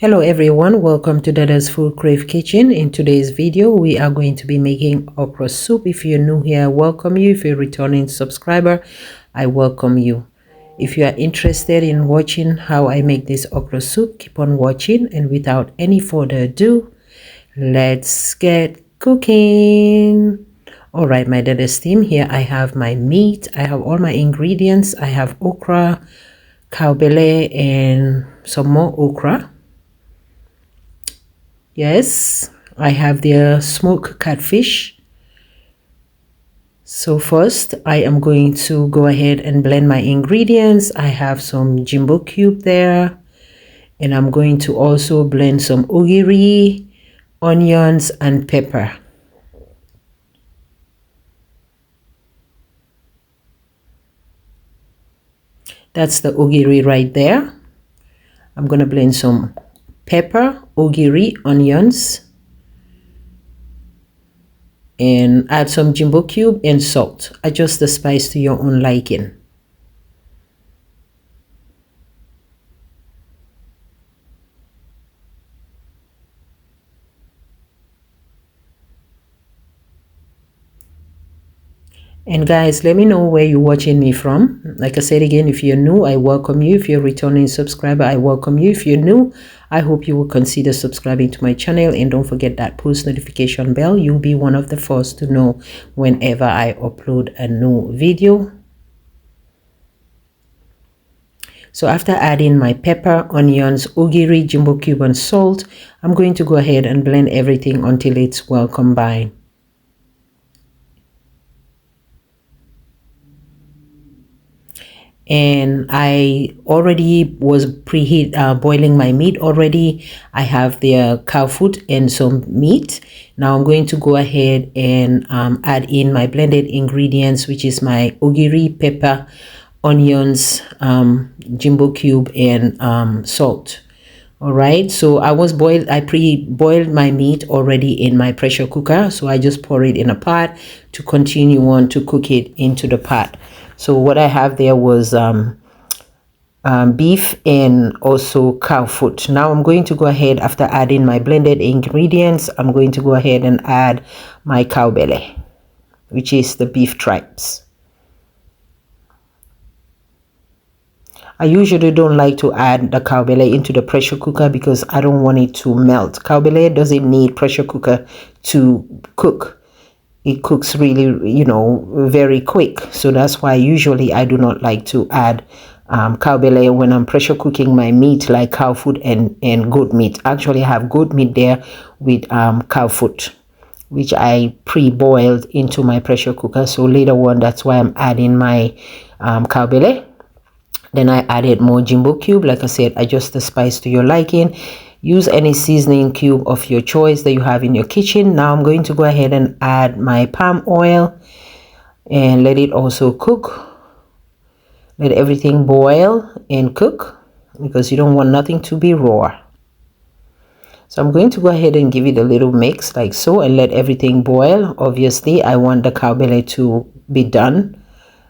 Hello everyone, welcome to Dada'S Foodcrave kitchen. In today's video we are going to be making okra soup. If you're new here, I welcome you. If you're a returning subscriber, I welcome you. If you are interested in watching how I make this okra soup, keep on watching, and without any further ado, let's get cooking. All right, my Dada'S team, here I have my meat. I have all my ingredients. I have okra, cow belly, and some more okra. Yes, I have the smoked catfish. So first I am going to go ahead and blend my ingredients. I have some jumbo cube there, and I'm going to also blend some ogiri, onions, and pepper. That's the ogiri right there. I'm going to blend some pepper, ogiri, onions, and add some jumbo cube and salt. Adjust the spice to your own liking. And guys, let me know where you're watching me from. Like I said again, if you're new, I welcome you. If you're a returning subscriber, I welcome you. If you're new, I hope you will consider subscribing to my channel, and don't forget that post notification bell. You'll be one of the first to know whenever I upload a new video. So after adding my pepper, onions, ogiri, jumbo cube, and salt, I'm going to go ahead and blend everything until it's well combined. And I already was boiling my meat already. I have the cow foot and some meat. Now I'm going to go ahead and add in my blended ingredients, which is my ogiri, pepper, onions, jumbo cube, and salt. All right, so I pre-boiled my meat already in my pressure cooker, so I just pour it in a pot to continue on to cook it into the pot. So what I have there was beef and also cow foot. Now I'm going to go ahead, after adding my blended ingredients, I'm going to go ahead and add my cow belly, which is the beef tripes. I usually don't like to add the cow belly into the pressure cooker because I don't want it to melt. Cow belly doesn't need pressure cooker to cook. It cooks really, very quick. So that's why usually I do not like to add cow belly when I'm pressure cooking my meat, like cow foot and goat meat. Actually, I have goat meat there with cow foot, which I pre-boiled into my pressure cooker. So later on, that's why I'm adding my cow belly. Then I added more jumbo cube. Like I said, adjust the spice to your liking. Use any seasoning cube of your choice that you have in your kitchen. Now I'm going to go ahead and add my palm oil and let it also cook. Let everything boil and cook because you don't want nothing to be raw. So I'm going to go ahead and give it a little mix like so and let everything boil. Obviously, I want the cow belly to be done,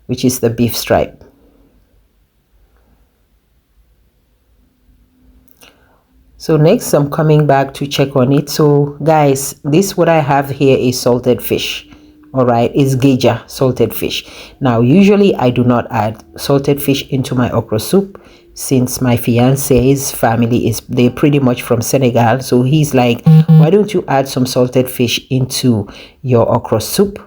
which is the beef stripe. So next I'm coming back to check on it. So guys, this what I have here is salted fish. All right, it's geja salted fish. Now usually I do not add salted fish into my okra soup since my fiance's family they're pretty much from Senegal. So he's like, why don't you add some salted fish into your okra soup?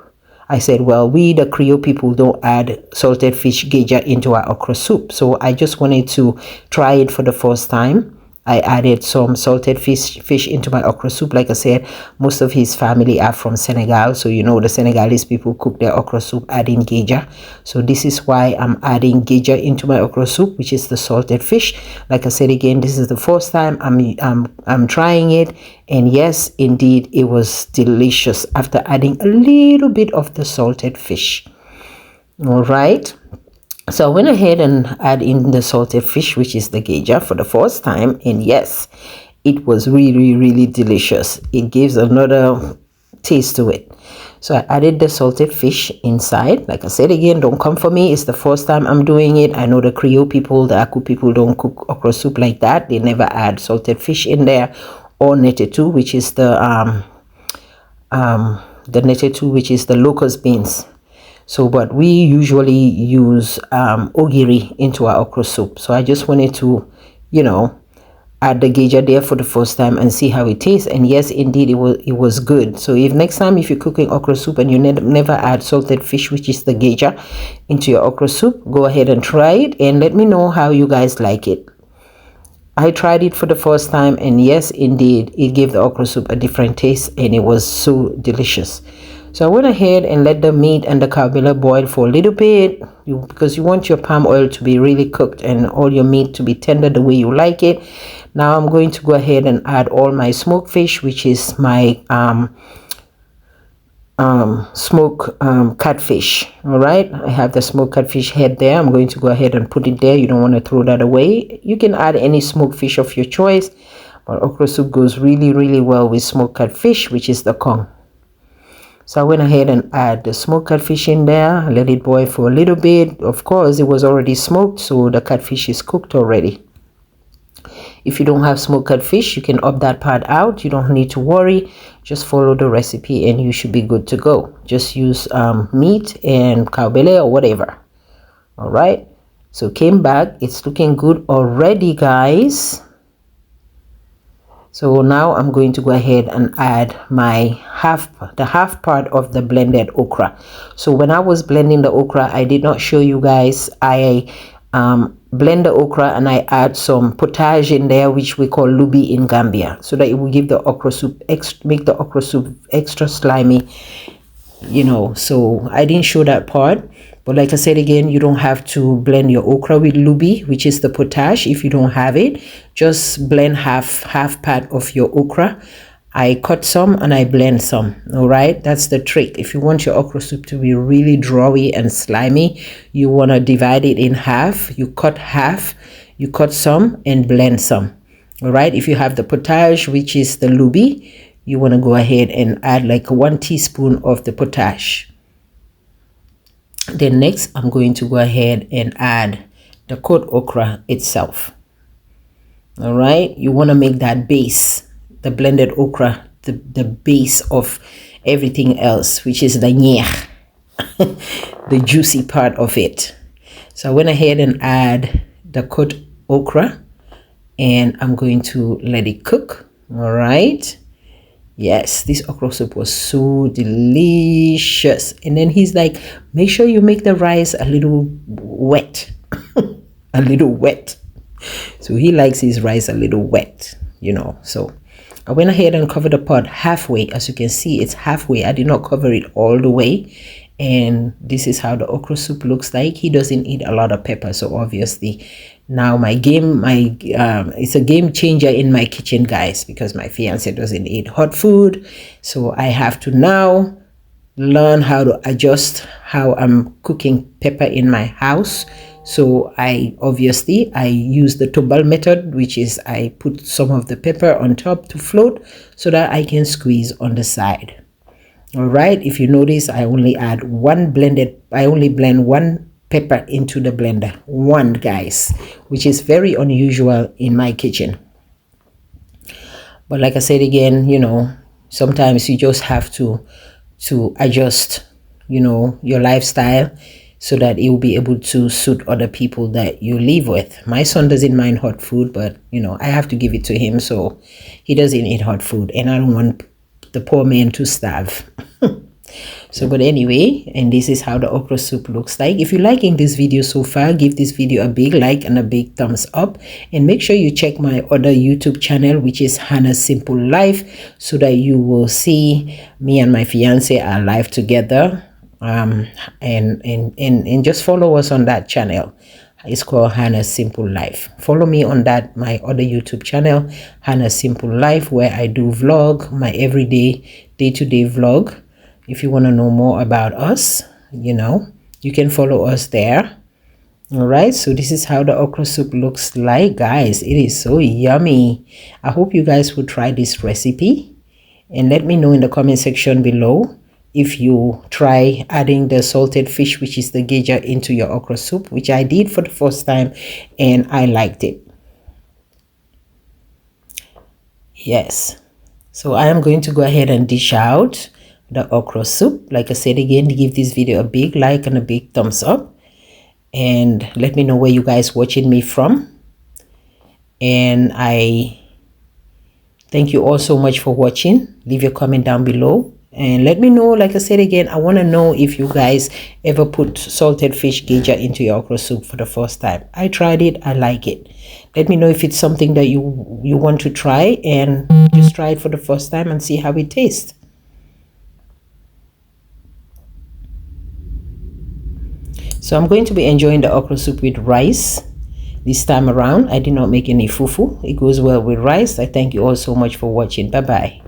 I said, well, we the Creole people don't add salted fish geja into our okra soup. So I just wanted to try it for the first time. I added some salted fish into my okra soup. Like I said, most of his family are from Senegal. So, the Senegalese people cook their okra soup adding geja. So this is why I'm adding geja into my okra soup, which is the salted fish. Like I said again, this is the first time I'm trying it. And yes, indeed, it was delicious after adding a little bit of the salted fish. All right. So I went ahead and add in the salted fish, which is the geja, for the first time. And yes, it was really, really delicious. It gives another taste to it. So I added the salted fish inside. Like I said again, don't come for me. It's the first time I'm doing it. I know the Creole people, the Aku people don't cook okra soup like that. They never add salted fish in there, or netetu, which is the netetu, which is the locust beans. So, but we usually use ogiri into our okra soup. So I just wanted to, you know, add the geja there for the first time and see how it tastes. And yes, indeed, it was good. So if next time if you're cooking okra soup and you never add salted fish, which is the geja, into your okra soup, go ahead and try it and let me know how you guys like it. I tried it for the first time, and yes, indeed, it gave the okra soup a different taste, and it was so delicious. So I went ahead and let the meat and the carbilla boil for a little bit, because you want your palm oil to be really cooked and all your meat to be tender the way you like it. Now I'm going to go ahead and add all my smoked fish, which is my smoked catfish. All right, I have the smoked catfish head there. I'm going to go ahead and put it there. You don't want to throw that away. You can add any smoked fish of your choice, but okra soup goes really, really well with smoked catfish, which is the kong. So I went ahead and add the smoked catfish in there, let it boil for a little bit. Of course, it was already smoked, so the catfish is cooked already. If you don't have smoked catfish, you can opt that part out. You don't need to worry. Just follow the recipe and you should be good to go. Just use meat and cow belly or whatever. All right. So came back. It's looking good already, guys. So now I'm going to go ahead and add my the half part of the blended okra. So when I was blending the okra, I did not show you guys. I blend the okra and I add some potage in there, which we call lubi in Gambia, so that it will give the okra soup make the okra soup extra slimy, you know. So I didn't show that part, but like I said again, you don't have to blend your okra with lubi, which is the potage. If you don't have it, just blend half part of your okra. I cut some and I blend some. All right, that's the trick. If you want your okra soup to be really drawy and slimy, you want to divide it in half. You cut half, you cut some and blend some. All right, if you have the potage, which is the lubi, you want to go ahead and add like 1 teaspoon of the potage. Then next, I'm going to go ahead and add the cut okra itself. All right, you want to make that base, the blended okra, the base of everything else, which is the nyeh, the juicy part of it. So I went ahead and add the cut okra and I'm going to let it cook. All right. Yes, this okra soup was so delicious. And then he's like, make sure you make the rice a little wet. A little wet. So he likes his rice a little wet, you know. So I went ahead and covered the pot halfway. As you can see, it's halfway. I did not cover it all the way. And this is how the okra soup looks like. He doesn't eat a lot of pepper, so obviously now it's a game changer in my kitchen, guys, because my fiance doesn't eat hot food. So I have to now learn how to adjust how I'm cooking pepper in my house. So I use the tobal method, which is I put some of the pepper on top to float so that I can squeeze on the side. All right, if you notice, I only blend one pepper into the blender, one, guys, which is very unusual in my kitchen. But like I said again, you know, sometimes you just have to adjust, you know, your lifestyle so that it will be able to suit other people that you live with. My son doesn't mind hot food, but you know, I have to give it to him, so he doesn't eat hot food, and I don't want the poor man to starve. So, but anyway, and this is how the okra soup looks like. If you're liking this video so far, give this video a big like and a big thumbs up, and make sure you check my other YouTube channel, which is Hannah's Simple Life, so that you will see me and my fiance are live together. And just follow us on that channel. It's called Hannah's Simple Life. Follow me on that, my other YouTube channel, Hannah's Simple Life, where I do vlog, my everyday, day-to-day vlog. If you want to know more about us, you know, you can follow us there. All right, so this is how the okra soup looks like, guys. It is so yummy. I hope you guys will try this recipe and let me know in the comment section below if you try adding the salted fish, which is the geja, into your okra soup, which I did for the first time and I liked it. Yes, so I am going to go ahead and dish out the okra soup. Like I said again, give this video a big like and a big thumbs up, and let me know where you guys watching me from. And I thank you all so much for watching. Leave your comment down below and let me know. Like I said again, I want to know if you guys ever put salted fish geja into your okra soup for the first time. I tried it, I like it. Let me know if it's something that you want to try, and just try it for the first time and see how it tastes. So I'm going to be enjoying the okra soup with rice this time around. I did not make any fufu. It goes well with rice. I thank you all so much for watching. Bye bye.